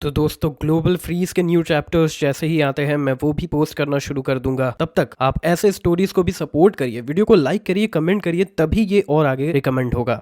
तो दोस्तों global freeze के न्यू चैप्टर्स जैसे ही आते हैं मैं वो भी पोस्ट करना शुरू कर दूंगा। तब तक आप ऐसे स्टोरीज को भी सपोर्ट करिए, वीडियो को लाइक करिए, कमेंट करिए, तभी ये और आगे रिकमेंड होगा।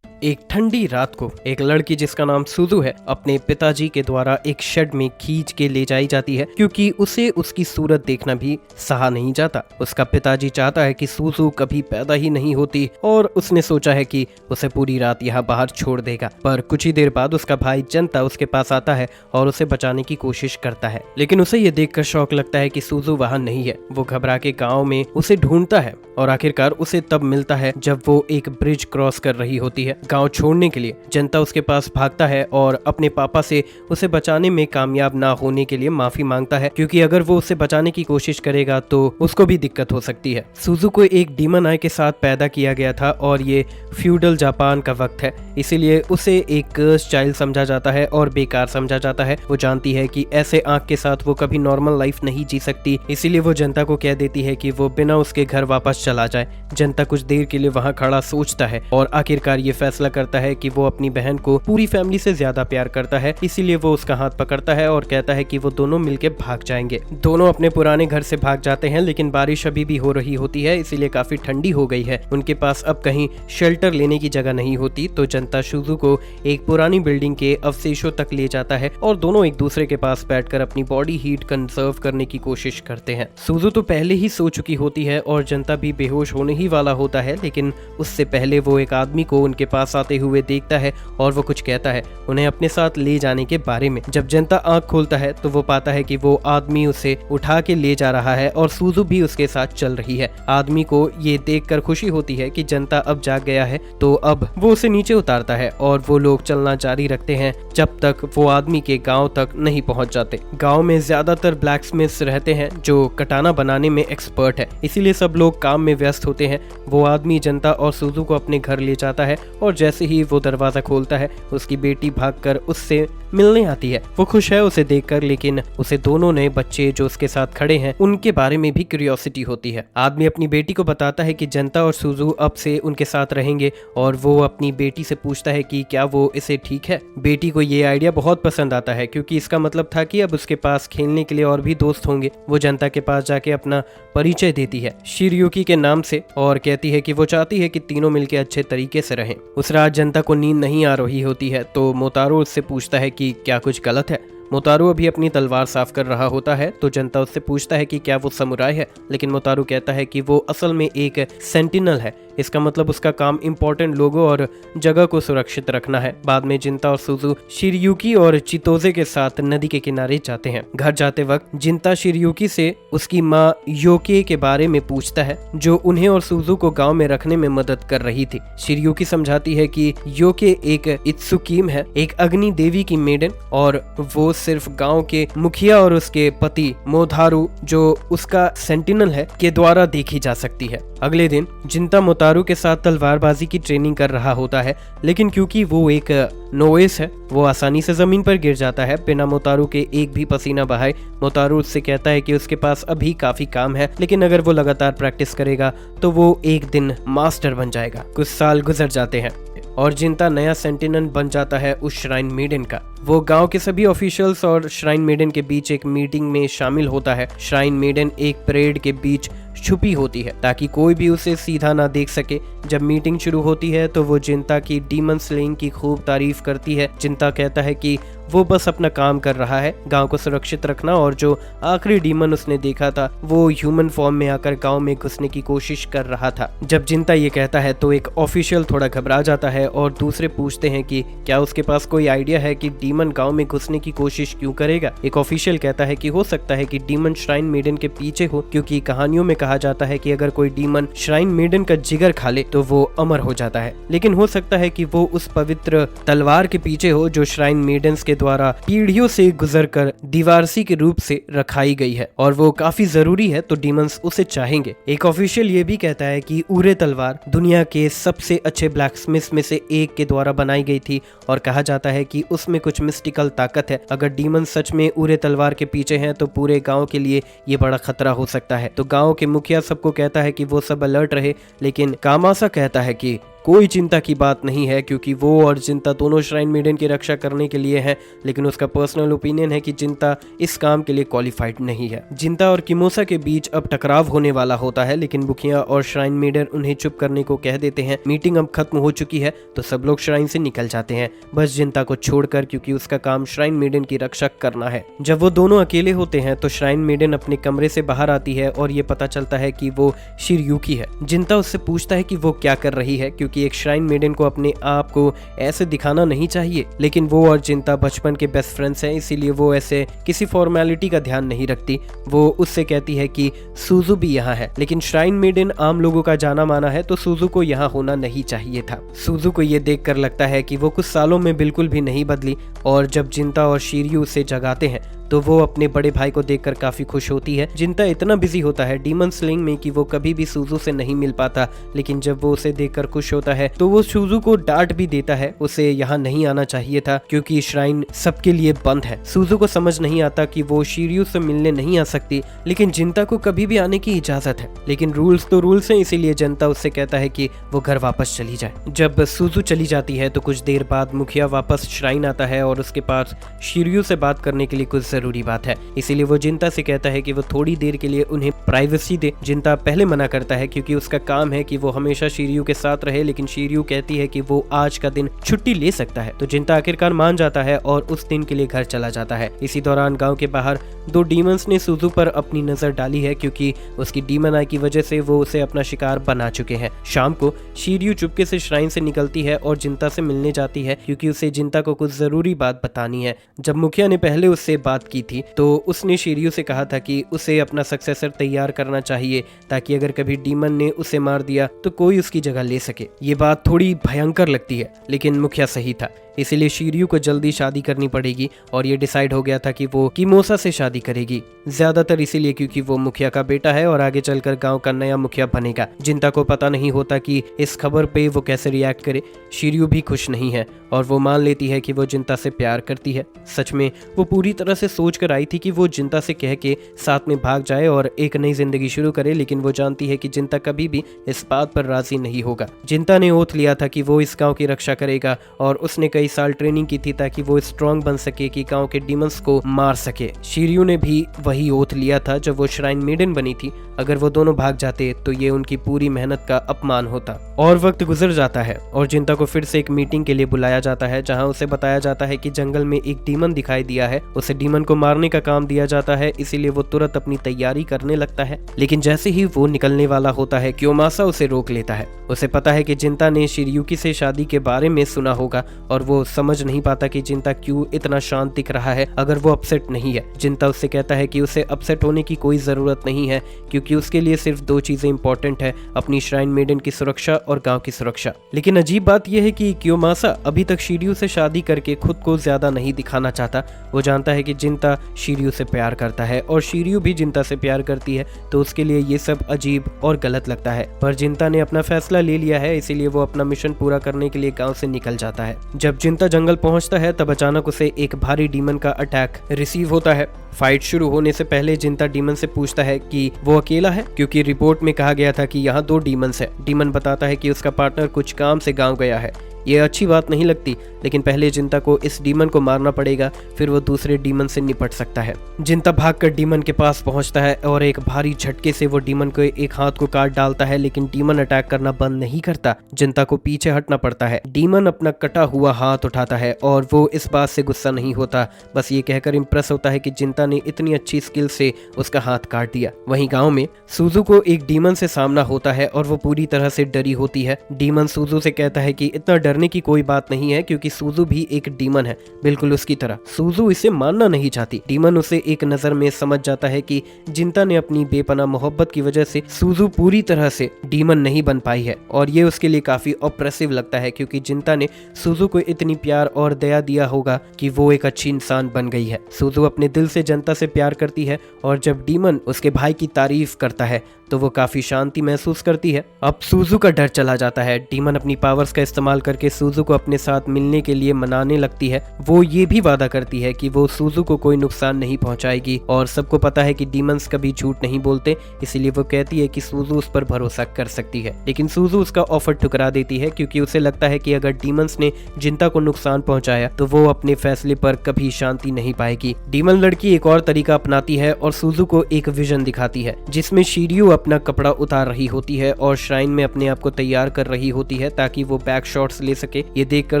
एक ठंडी रात को एक लड़की जिसका नाम सुजू है अपने पिताजी के द्वारा एक शेड में खींच के ले जाई जाती है क्योंकि उसे उसकी सूरत देखना भी सहा नहीं जाता। उसका पिताजी चाहता है कि सुजू कभी पैदा ही नहीं होती और उसने सोचा है कि उसे पूरी रात यहाँ बाहर छोड़ देगा। पर कुछ ही देर बाद उसका भाई जनता उसके पास आता है और उसे बचाने की कोशिश करता है, लेकिन उसे ये देखकर शौक लगता है कि सुजू वहाँ नहीं है। वो घबरा के गाँव में उसे ढूंढता है और आखिरकार उसे तब मिलता है जब वो एक ब्रिज क्रॉस कर रही होती है। गांव छोड़ने के लिए जनता उसके पास भागता है और अपने पापा से उसे बचाने में कामयाब ना होने के लिए माफी मांगता है, क्योंकि अगर वो उसे बचाने की कोशिश करेगा तो उसको भी दिक्कत हो सकती है। सुजू को एक डीमन आई के साथ पैदा किया गया था और ये फ्यूडल जापान का वक्त है, इसीलिए उसे एक कर्स चाइल्ड समझा जाता है और बेकार समझा जाता है। वो जानती है कि ऐसे आंख के साथ वो कभी नॉर्मल लाइफ नहीं जी सकती, इसीलिए वो जनता को कह देती है कि वो बिना उसके घर वापस चला जाए। जनता कुछ देर के लिए वहाँ खड़ा सोचता है और आखिरकार ये फैसला करता है कि वो अपनी बहन को पूरी फैमिली से ज्यादा प्यार करता है, इसीलिए वो उसका हाथ पकड़ता है और कहता है कि वो दोनों मिलके भाग जाएंगे। दोनों अपने पुराने घर से भाग जाते हैं, लेकिन बारिश अभी भी हो रही होती है, इसीलिए काफी ठंडी हो गई है। उनके पास अब कहीं शेल्टर लेने की जगह नहीं होती, तो जनता सुजू को एक पुरानी बिल्डिंग के अवशेषों तक ले जाता है और दोनों एक दूसरे के पास बैठकर अपनी बॉडी हीट कंजर्व करने की कोशिश करते हैं। सुजू तो पहले ही सो चुकी होती है और जनता भी बेहोश होने ही वाला होता है, लेकिन उससे पहले वो एक आदमी को उनके पास आते हुए देखता है और वो कुछ कहता है उन्हें अपने साथ ले जाने के बारे में। जब जनता आंख खोलता है तो वो पाता है कि वो आदमी उसे उठा के ले जा रहा है और सुजू भी उसके साथ चल रही है। आदमी को ये देखकर खुशी होती है कि जनता अब जाग गया है, तो अब वो उसे नीचे उतारता है और वो लोग चलना जारी रखते हैं जब तक वो आदमी के गांव तक नहीं पहुंच जाते। गांव में ज्यादातर ब्लैकस्मिथ्स रहते हैं जो कटाना बनाने में एक्सपर्ट है, इसीलिए सब लोग काम में व्यस्त होते हैं। वो आदमी जनता और सुजू को अपने घर ले जाता है और जैसे ही वो दरवाजा खोलता है उसकी बेटी भागकर उससे मिलने आती है। वो खुश है उसे देखकर, लेकिन उसे दोनों नए बच्चे जो उसके साथ खड़े हैं उनके बारे में भी क्यूरियोसिटी होती है। आदमी अपनी बेटी को बताता है कि जनता और सुजू अब से उनके साथ रहेंगे और वो अपनी बेटी से पूछता है कि क्या वो इसे ठीक है। बेटी को ये आइडिया बहुत पसंद आता है क्योंकि इसका मतलब था कि अब उसके पास खेलने के लिए और भी दोस्त होंगे। वो जनता के पास जाके अपना परिचय देती है शिरयुकी के नाम से और कहती है कि वो चाहती है कि तीनों मिलकर अच्छे तरीके से रहें। उस रात जनता को नींद नहीं आ रही होती है, तो मोतारो उससे पूछता है कि क्या कुछ गलत है। मोतारो अभी अपनी तलवार साफ कर रहा होता है, तो जनता उससे पूछता है कि क्या वो समुराई है, लेकिन मोतारो कहता है कि वो असल में एक सेंटिनल है। इसका मतलब उसका काम इम्पोर्टेंट लोगों और जगह को सुरक्षित रखना है। बाद में जिंता और सुजू शिरयुकी और चितोजे के साथ नदी के किनारे जाते हैं। घर जाते वक्त जिंता शिरयुकी से उसकी माँ योके के बारे में पूछता है जो उन्हें और सुजू को गांव में रखने में मदद कर रही थी। शिरयुकी समझाती है कि योके एक इत्सुकीम है, एक अग्नि देवी की मेडन, और वो सिर्फ गांव के मुखिया और उसके पति मोधारू जो उसका सेंटिनल है के द्वारा देखी जा सकती है। अगले दिन जिंता मोतारू के साथ तलवारबाजी की ट्रेनिंग कर रहा होता है, लेकिन क्योंकि वो एक नोएस है वो आसानी से जमीन पर गिर जाता है बिना मोतारू के एक भी पसीना बहाए। मोतारू उससे कहता है कि उसके पास अभी काफी काम है, लेकिन अगर वो लगातार प्रैक्टिस करेगा तो वो एक दिन मास्टर बन जाएगा। कुछ साल गुजर जाते हैं और जिंता नया सेंटिनल बन जाता है उस श्राइन मेडन का। वो गांव के सभी ऑफिशियल्स और श्राइन मेडन के बीच एक मीटिंग में शामिल होता है। श्राइन मेडन एक परेड के बीच छुपी होती है ताकि कोई भी उसे सीधा ना देख सके। जब मीटिंग शुरू होती है तो वो जिंता की डीमन स्लेइंग की खूब तारीफ करती है। जिंता कहता है कि वो बस अपना काम कर रहा है, गांव को सुरक्षित रखना, और जो आखिरी डीमन उसने देखा था वो ह्यूमन फॉर्म में आकर गांव में घुसने की कोशिश कर रहा था। जब जिंता ये कहता है तो एक ऑफिशियल थोड़ा घबरा जाता है और दूसरे पूछते हैं कि क्या उसके पास कोई आइडिया है कि डीमन गांव में घुसने की कोशिश क्यों करेगा। एक ऑफिशियल कहता है कि हो सकता है कि डीमन श्राइन मेडन के पीछे हो, क्योंकि कहानियों में कहा जाता है कि अगर कोई डीमन श्राइन मेडन का जिगर खा ले तो वो अमर हो जाता है। लेकिन हो सकता है कि वो उस पवित्र तलवार के पीछे हो जो श्राइन मेडन्स के द्वारा पीढ़ियों से गुजरकर दीवारसी के रूप से रखाई गई है और वो काफी जरूरी है, तो डीमंस उसे चाहेंगे। एक ऑफिशियल ये भी कहता है कि उरे तलवार दुनिया के सबसे अच्छे ब्लैकस्मिथ में से एक के द्वारा बनाई गई थी और कहा जाता है कि उसमें कुछ मिस्टिकल ताकत है। अगर डीमन सच में उरे तलवार के पीछे हैं तो पूरे गांव के लिए ये बड़ा खतरा हो सकता है। तो गांव के मुखिया सबको कहता है कि वो सब अलर्ट रहे, लेकिन कामासा कहता है कि कोई चिंता की बात नहीं है क्योंकि वो और जिंता दोनों श्राइन मेडन की रक्षा करने के लिए हैं, लेकिन उसका पर्सनल ओपिनियन है कि जिंता इस काम के लिए क्वालिफाइड नहीं है। जिंता और किमोसा के बीच अब टकराव होने वाला होता है, लेकिन मुखिया और श्राइन मेडन उन्हें चुप करने को कह देते हैं। मीटिंग अब खत्म हो चुकी है तो सब लोग श्राइन से निकल जाते हैं, बस जिंता को छोड़कर, क्योंकि उसका काम श्राइन मेडन की रक्षा करना है। जब वो दोनों अकेले होते हैं तो श्राइन मेडन अपने कमरे से बाहर आती है और ये पता चलता है कि वो शिरयुकी है। जिंता उससे पूछता है कि वो क्या कर रही है, क्योंकि एक श्राइन मेडन को अपने आप को ऐसे दिखाना नहीं चाहिए, लेकिन वो और जिंता बचपन के बेस्ट फ्रेंड्स हैं, इसीलिए वो ऐसे किसी फॉर्मेलिटी का ध्यान नहीं रखती। वो उससे कहती है कि सूजू भी यहाँ है, लेकिन श्राइन मेडन आम लोगों का जाना माना है तो सूजू को यहाँ होना नहीं चाहिए था। सूजू को ये देखकर लगता है कि वो कुछ सालों में बिल्कुल भी नहीं बदली, और जब जिंता और शिरयू उसे जगाते हैं तो वो अपने बड़े भाई को देखकर काफी खुश होती है। जिंता इतना बिजी होता है डीमन स्लेइंग में कि वो कभी भी सूजू से नहीं मिल पाता, लेकिन जब वो उसे देखकर खुश होता है तो वो सूजू को डांट भी देता है। उसे यहाँ नहीं आना चाहिए था क्योंकि श्राइन सबके लिए बंद है। सूजू को समझ नहीं आता कि वो शिरयू से मिलने नहीं आ सकती, लेकिन जिंता को कभी भी आने की इजाजत है। लेकिन रूल्स तो रूल्स हैं, इसीलिए जिंता उससे कहता है कि वो घर वापस चली जाए। जब सूजू चली जाती है तो कुछ देर बाद मुखिया वापस श्राइन आता है और उसके पास शिरयू से बात करने के लिए कुछ जरूरी बात है, इसीलिए वो जिंता से कहता है कि वो थोड़ी देर के लिए उन्हें प्राइवेसी दे। जिंता पहले मना करता है क्योंकि उसका काम है कि वो हमेशा शिरयू के साथ रहे, लेकिन शिरयू कहती है कि वो आज का दिन छुट्टी ले सकता है। तो जिंता आखिरकार मान जाता है और उस दिन के लिए घर चला जाता है। इसी दौरान गांव के बाहर दो डीमंस ने सूजू पर अपनी नजर डाली है, क्योंकि उसकी डीमन आई की वजह से वो उसे अपना शिकार बना चुके हैं। शाम को शिरयू चुपके से श्राइन से निकलती है और जिंता से मिलने जाती है, क्योंकि उसे जिंता को कुछ जरूरी बात बतानी है। जब मुखिया ने पहले उससे बात की थी तो उसने शिरयू से कहा था कि उसे अपना सक्सेसर तैयार करना चाहिए, ताकि अगर कभी डीमन ने उसे मार दिया तो कोई उसकी जगह ले सके। ये बात थोड़ी भयंकर लगती है, लेकिन मुखिया सही था, इसीलिए शिरयू को जल्दी शादी करनी पड़ेगी। और ये डिसाइड हो गया था कि वो किमोसा से शादी करेगी, ज्यादातर इसीलिए क्योंकि वो मुखिया का बेटा है और आगे चलकर गांव का नया मुखिया बनेगा। जिंता को पता नहीं होता कि इस खबर पे वो कैसे रिएक्ट करे। शिरयू भी खुश नहीं है और वो मान लेती है कि वो जिंता से प्यार करती है। सच में वो पूरी तरह से सोच कर आई थी कि वो जिंता से कह के साथ में भाग जाए और एक नई जिंदगी शुरू करे, लेकिन वो जानती है कि जिंता कभी भी इस बात पर राजी नहीं होगा। जिंता ने ओथ लिया था कि वो इस गांव की रक्षा करेगा और उसने कई साल ट्रेनिंग की थी ताकि वो स्ट्रॉन्ग बन सके कि गांव के डीमंस को मार सके। शिरयू ने भी वही ओथ लिया था जब वो श्राइन मेडन बनी थी। अगर वो दोनों भाग जाते तो ये उनकी पूरी मेहनत का अपमान होता। और वक्त गुजर जाता है और जिंता को फिर से एक मीटिंग के लिए बुलाया जाता है, जहां उसे बताया जाता है कि जंगल में एक डीमन दिखाई दिया है। उसे डीमन को मारने का काम दिया जाता है, इसीलिए वो तुरंत अपनी तैयारी करने लगता है। लेकिन जैसे ही वो निकलने वाला होता है कियोमासा उसे रोक लेता है। उसे पता है कि जिंता ने शिरयुकी से शादी के बारे में सुना होगा और वो समझ नहीं पाता कि जिंता क्यों इतना शांत दिख रहा है अगर वो अपसेट नहीं है। जिंता उससे कहता है कि उसे अपसेट होने की कोई जरूरत नहीं है, क्योंकि उसके लिए सिर्फ दो चीजें इंपॉर्टेंट है, अपनी श्राइन मेडन की सुरक्षा और गांव की सुरक्षा। लेकिन अजीब बात यह है कि कियोमासा अभी तक शिरयू से शादी करके खुद को ज्यादा नहीं दिखाना चाहता। वो जानता है कि जिंता शिरयू से प्यार करता है और शिरयू भी जिंता से प्यार करती है, तो उसके लिए ये सब अजीब और गलत लगता है। पर जिंता ने अपना फैसला ले लिया है, इसीलिए वो अपना मिशन पूरा करने के लिए गांव से निकल जाता है। जब जिंता जंगल पहुंचता है तब अचानक उसे एक भारी डीमन का अटैक रिसीव होता है। फाइट शुरू होने से पहले जिंता डीमन से पूछता है कि वो अकेला है, क्योंकि रिपोर्ट में कहा गया था कि यहाँ 2 डीमंस है। डीमन बताता है कि उसका पार्टनर कुछ काम से गांव गया है। ये अच्छी बात नहीं लगती, लेकिन पहले जिंता को इस डीमन को मारना पड़ेगा, फिर वो दूसरे डीमन से निपट सकता है। जिंता भागकर डीमन के पास पहुंचता है और एक भारी झटके से वो डीमन को एक हाथ को काट डालता है, लेकिन डीमन अटैक करना बंद नहीं करता। जिंता को पीछे हटना पड़ता है। डीमन अपना कटा हुआ हाथ उठाता है और वो इस बात से गुस्सा नहीं होता, बस ये कहकर इम्प्रेस होता है कि जिंता ने इतनी अच्छी स्किल से उसका हाथ काट दिया। वहीं गाँव में सूजू को एक डीमन से सामना होता है और वो पूरी तरह से डरी होती है। डीमन सूजू से कहता है कि इतना डरने की कोई बात नहीं है, क्योंकि सूजू भी एक डीमन है, बिल्कुल उसकी तरह। सूजू इसे मानना नहीं चाहती। डीमन उसे एक नजर में समझ जाता है कि जिंता ने अपनी बेपनाह मोहब्बत की वजह से सूजू पूरी तरह से डीमन नहीं बन पाई है, और ये उसके लिए काफी ऑप्रेसिव लगता है, क्योंकि जिंता ने सूजू को इतनी प्यार और दया दिया होगा कि वो एक अच्छी इंसान बन गई है। सूजू अपने दिल से जिंता से प्यार करती है और जब डीमन उसके भाई की तारीफ करता है तो वो काफी शांति महसूस करती है। अब सूजू का डर चला जाता है। डीमन अपनी पावर्स का इस्तेमाल करके करके सूजू को अपने साथ मिलने के लिए मनाने लगती है। वो ये भी वादा करती है कि वो सूजू को कोई नुकसान नहीं पहुंचाएगी और सबको पता है कि डीमंस कभी झूठ नहीं बोलते, इसीलिए वो कहती है कि सूजू उस पर भरोसा कर सकती है। लेकिन सूजू उसका ऑफर ठुकरा देती है क्योंकि उसे लगता है कि अगर डीमंस ने जिंता को नुकसान पहुंचाया तो वो अपने फैसले पर कभी शांति नहीं पाएगी। डीमन लड़की एक और तरीका अपनाती है और सूजू को एक विजन दिखाती है जिसमें शिरियू अपना कपड़ा उतार रही होती है और श्राइन में अपने आप को तैयार कर रही होती है ताकि वो बैक शॉट्स ले सके। ये देखकर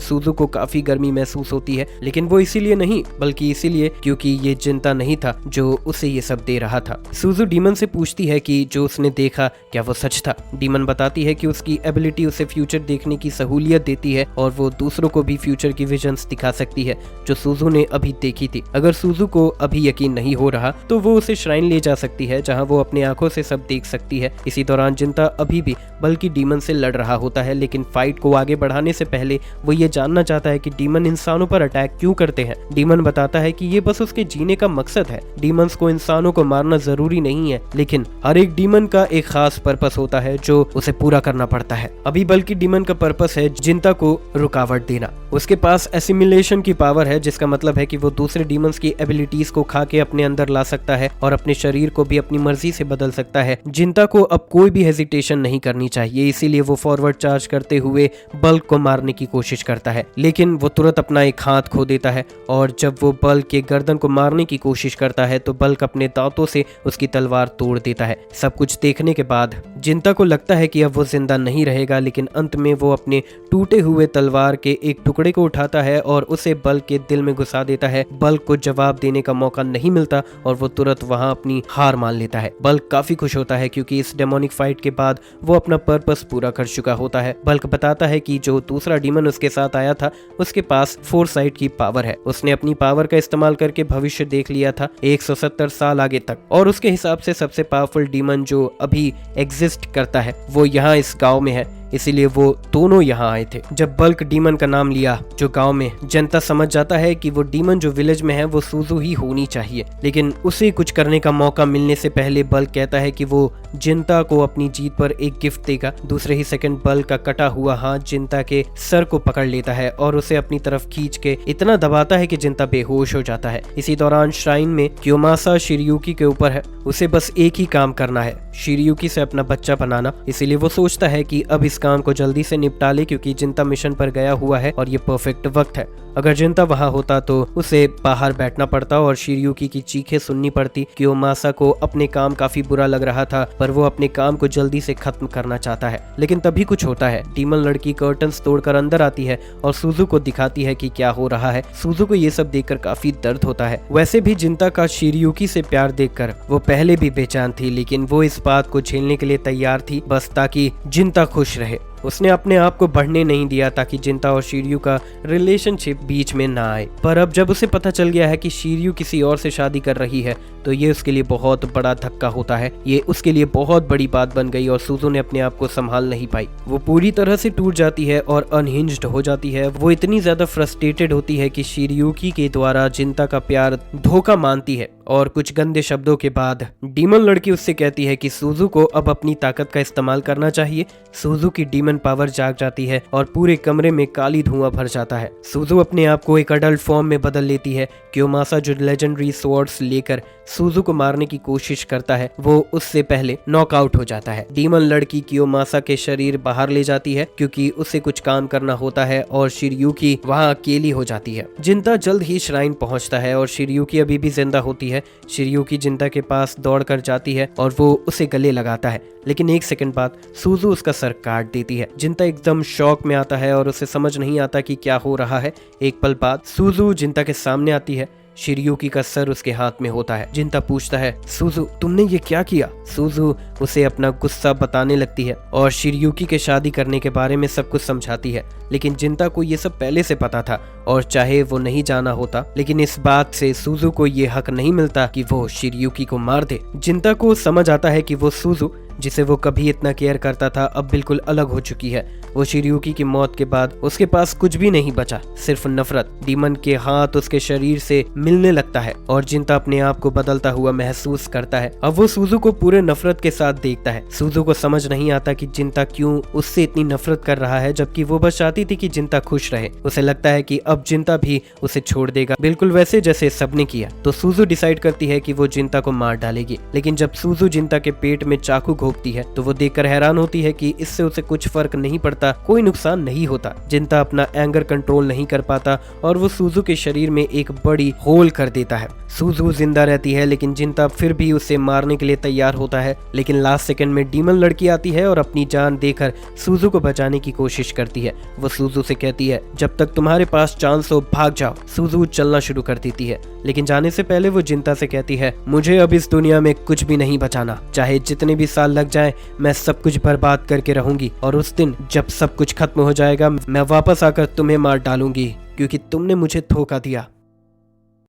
सूजू को काफी गर्मी महसूस होती है, लेकिन वो इसीलिए नहीं बल्कि इसीलिए क्योंकि ये जिंता नहीं था जो उसे ये सब दे रहा था। सूजू डीमन से पूछती है कि जो उसने देखा क्या वो सच था। डीमन बताती है कि उसकी एबिलिटी उसे फ्यूचर देखने की सहूलियत देती है और वो दूसरों को भी फ्यूचर की विजन्स दिखा सकती है जो सूजू ने अभी देखी थी। अगर सूजू को अभी यकीन नहीं हो रहा तो वो उसे श्राइन ले जा सकती है जहां वो अपनी आंखों से सब देख सकती है। इसी दौरान जिंता अभी भी बल्कि डीमन से लड़ रहा होता है, लेकिन फाइट को आगे बढ़ाने से पहले वो ये जानना चाहता है कि डीमन इंसानों पर अटैक क्यों करते हैं। डीमन बताता है कि ये बस उसके जीने का मकसद है। डीमंस को इंसानों को मारना जरूरी नहीं है, लेकिन हर एक डीमन का एक खास पर्पस होता है जो उसे पूरा करना पड़ता है। अभी बल्कि डीमन का पर्पस है जिंता को रुकावट देना। उसके पास एसिमिलेशन की पावर है जिसका मतलब है कि वो दूसरे डीमंस की एबिलिटीज को खा के अपने अंदर ला सकता है और अपने शरीर को भी अपनी मर्जी से बदल सकता है। जिंता को अब कोई भी हेजिटेशन नहीं करनी चाहिए, इसीलिए वो फॉरवर्ड चार्ज करते हुए बल्क को मारने की कोशिश करता है, लेकिन वो तुरंत अपना एक हाथ खो देता है और जब वो बल्क के गर्दन को मारने की कोशिश करता है तो बल्क अपने दांतों से उसकी तलवार तोड़ देता है। सब कुछ देखने के बाद जिंता को लगता है कि अब वो जिंदा नहीं रहेगा, लेकिन अंत में वो अपने टूटे हुए तलवार के एक टुकड़े को उठाता है और उसे बल्क के दिल में घुसा देता है। बल्क को जवाब देने का मौका नहीं मिलता और वो तुरंत वहां अपनी हार मान लेता है। बल्क काफी खुश होता है क्योंकि इस डेमोनिक फाइट के बाद वो अपना पर्पस पूरा कर चुका होता है। बल्क बताता है कि जो दूसरा डीमन उसके साथ आया था उसके पास फोरसाइट की पावर है। उसने अपनी पावर का इस्तेमाल करके भविष्य देख लिया था 170 साल आगे तक, और उसके हिसाब से सबसे पावरफुल डीमन जो अभी एग्जिस्ट करता है वो यहाँ इस गाँव में है, इसीलिए वो दोनों यहाँ आए थे। जब बल्क डीमन का नाम लिया जो गांव में, जनता समझ जाता है कि वो डीमन जो विलेज में है वो सूजू ही होनी चाहिए, लेकिन उसे कुछ करने का मौका मिलने से पहले बल्क कहता है कि वो जिंता को अपनी जीत पर एक गिफ्ट देगा। दूसरे ही सेकंड बल्क का कटा हुआ हाथ जिंता के सर को पकड़ लेता है और उसे अपनी तरफ खींच के इतना दबाता है कि जिंता बेहोश हो जाता है। इसी दौरान श्राइन में क्योमासा शिरियुकी के ऊपर है, उसे बस एक ही काम करना है, शिरियुकी से अपना बच्चा बनाना। इसीलिए वो सोचता है कि अब इस काम को जल्दी से निपटा ले क्योंकि जिंता मिशन पर गया हुआ है और ये परफेक्ट वक्त है। अगर जिंता वहां होता तो उसे बाहर बैठना पड़ता और शिरियुकी की चीखें सुननी पड़ती। क्योमासा को अपने काम काफी बुरा लग रहा था पर वो अपने काम को जल्दी से खत्म करना चाहता है, लेकिन तभी कुछ होता है। डीमन लड़की कर्टन्स तोड़कर अंदर आती है और सूजू को दिखाती है कि क्या हो रहा है। सूजू को ये सब देखकर काफी दर्द होता है। वैसे भी जिंता का शिरियुकी से प्यार देखकर वो पहले भी बेचैन थी, लेकिन वो इस बात को झेलने के लिए तैयार थी बस ताकि जिंता खुश रहे। उसने अपने आप को बढ़ने नहीं दिया ताकि जिंता और शिरियू का रिलेशनशिप बीच में ना आए। पर अब जब उसे पता चल गया है कि शिरियू किसी और से शादी कर रही है तो ये उसके लिए बहुत बड़ा धक्का होता है। ये उसके लिए बहुत बड़ी बात बन गई और सूजू ने अपने आप को संभाल नहीं पाई। वो पूरी तरह से टूट जाती है और अनहिंज्ड हो जाती है। वो इतनी ज्यादा फ्रस्ट्रेटेड होती है कि शिरियुकी के द्वारा जिंता का प्यार धोखा मानती है और कुछ गंदे शब्दों के बाद डीमन लड़की उससे कहती है कि सूजू को अब अपनी ताकत का इस्तेमाल करना चाहिए। सूजू की डीमन पावर जाग जाती है और पूरे कमरे में काली धुआं भर जाता है। सूजू अपने आप को एक अडल्ट फॉर्म में बदल लेती है। क्योमासा जो लेजेंडरी स्वॉर्ड्स लेकर सूजू को मारने की कोशिश करता है वो उससे पहले नॉकआउट हो जाता है। डीमन लड़की क्योमासा के शरीर बाहर ले जाती है क्योंकि उसे कुछ काम करना होता है और शिरियुकी वहां अकेली हो जाती है। जिंता जल्द ही श्राइन पहुंचता है और शिरियुकी अभी भी जिंदा होती है। शिरियुकी जिंता के पास दौड़ कर जाती है और वो उसे गले लगाता है, लेकिन एक सेकंड बाद सूजू उसका सर काट देती है। जिंता एकदम शॉक में आता है और उसे समझ नहीं आता कि क्या हो रहा है। एक पल बाद सूजू जिंता के सामने आती है। शिरियुकी का सर उसके हाथ में होता है। जिंता पूछता है, सूजू तुमने ये क्या किया? सूजू उसे अपना गुस्सा बताने लगती है और शिरियुकी के शादी करने के बारे में सब कुछ समझाती है, लेकिन जिंता को ये सब पहले से पता था और चाहे वो नहीं जाना होता, लेकिन इस बात से सूजू को ये हक नहीं मिलता कि वो शिरियुकी को मार दे। जिंता को समझ आता है कि वो सूजू जिसे वो कभी इतना केयर करता था अब बिल्कुल अलग हो चुकी है। वो शिर्यूकी की मौत के बाद उसके पास कुछ भी नहीं बचा, सिर्फ नफरत। डीमन के हाथ उसके शरीर से मिलने लगता है और जिंता अपने आप को बदलता हुआ महसूस करता है। अब वो सुजू को पूरे नफरत के साथ देखता है। सुजू को समझ नहीं आता कि जिंता क्यों उससे इतनी नफरत कर रहा है, जबकि वो बस चाहती थी कि जिंता खुश रहे। उसे लगता है कि अब जिंता भी उसे छोड़ देगा, बिल्कुल वैसे जैसे सबने किया। तो सुजू डिसाइड करती है कि वो जिंता को मार डालेगी। लेकिन जब सुजू जिंता के पेट में चाकू घोंपती है तो वो देखकर हैरान होती है कि इससे उसे कुछ फर्क नहीं पड़ता, कोई नुकसान नहीं होता। जिंता अपना एंगर कंट्रोल नहीं कर पाता और वो सुजू के शरीर में एक बड़ी होल कर देता है। सुजू जिंदा रहती है लेकिन जिंता फिर भी उसे मारने के लिए तैयार होता है। लेकिन लास्ट सेकंड में डीमन लड़की आती है और अपनी जान देकर सुजू को बचाने की कोशिश करती है। वो सुजू से कहती है, जब तक तुम्हारे पास चांस हो भाग जाओ। सुजू चलना शुरू कर देती है, लेकिन जाने से पहले वो जिंता से कहती है, मुझे अब इस दुनिया में कुछ भी नहीं बचाना, चाहे जितने भी साल लग जाए मैं सब कुछ बर्बाद करके रहूंगी। और उस दिन जब सब कुछ खत्म हो जाएगा मैं वापस आकर तुम्हें मार डालूंगी, क्योंकि तुमने मुझे धोखा दिया।